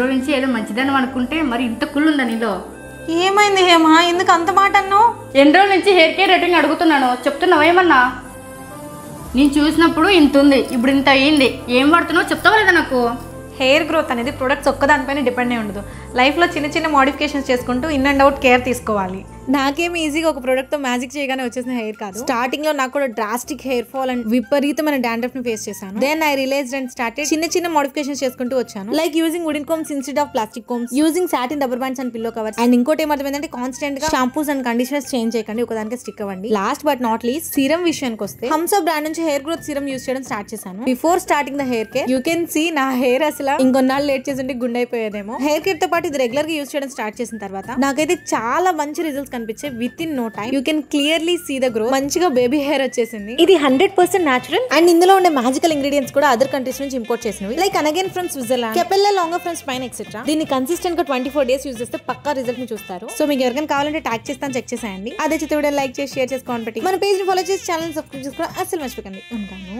రోజుల నుంచి ఏదో మంచిదని అనుకుంటే మరి ఇంత కుళ్ళుందా నీలో? ఏమైంది హేమ, ఎందుకు అంత మాట అన్నావు? ఎన్ని రోజుల నుంచి హెయిర్ కేర్ రేటింగ్ అడుగుతున్నాను, చెప్తున్నావు ఏమన్నా? నేను చూసినప్పుడు ఇంత ఉంది, ఇప్పుడు ఇంత అయ్యింది. ఏం వాడుతున్నావు చెప్తావా లేదా నాకు? హెయిర్ గ్రోత్ అనేది ప్రొడక్ట్స్ ఒక్కదానిపైన డిపెండ్ అయి ఉండదు. లైఫ్లో చిన్న చిన్న మోడిఫికేషన్స్ చేసుకుంటూ ఇన్ అండ్ అవుట్ కేర్ తీసుకోవాలి. నాకేమి ఈజీగా ఒక ప్రోడక్ట్తో మ్యాజిక్ చేయగానే వచ్చేసిన హెయిర్ కాదు. స్టార్టింగ్ లో నాకు కూడా డ్రాస్టిక్ హెయిర్ ఫాల్ అండ్ విపరీతమైన డాండ్రఫ్ ని ఫేస్ చేశాను. Then I realised and started చిన్న చిన్న మోడిఫికేషన్స్ చేసుకుంటూ వచ్చాను. Like using wooden combs instead of plastic combs, using satin rubber bands and pillow covers. And ఇంకోటి ఏమర్థమైందంటే కాన్స్టెంట్ గా షాంపూస్ అండ్ కండిషనర్స్ చేంజ్ చేయకండి, ఒకదానికి స్టిక్ అవ్వండి. Last but not least serum విషయానికి వస్తే హంసా బ్రాండ్ నుంచి హెయిర్ గ్రోత్ సీరం యూజ్ చేయడం స్టార్ట్ చేశాను. Before starting the hair care you can see నా హెయిర్ అసలు ఇంకొన్నాళ్ళు లేట్ చేసి గుండె అయిపోయేదేమో. హెయిర్ కేర్ తో పాటు ఇది రెగ్యులర్ గా యూజ్ చేయడం స్టార్ట్ చేసిన తర్వాత నాకైతే చాలా మంచి రిజల్ట్స్ కనిపించాయి. Within no time you can clearly see the growth. మంచిగా బేబీ హెయిర్ వచ్చేసింది. ఇది 100% న్యాచురల్ అండ్ ఇందులో ఉండే మ్యాజికల్ ఇంగ్రీడియంట్స్ కూడా అదర్ కంట్రీస్ నుంచి ఇంపోర్ట్ చేసినవి. Like Anagain from Switzerland, Capilia Longa from Spain etcetera. దీన్ని కన్సిస్టెంట్ గా 24 days యూజ్ చేస్తే పక్కా రిజల్ట్ ని చూస్తారు. సో మీకు ఎవరికైనా కావాలంటే ట్యాగ్ చేస్తాను, చెక్ చేసేయండి. అదే చిత్ర వీడియో లైక్ చేసి షేర్ చేసుకోండి. మన పేజ్ ని ఫాలో చేసి ఛానల్ సబ్స్క్రైబ్ చేసుకోవడం అసలు మర్చిపోకండి. ఉంటాను.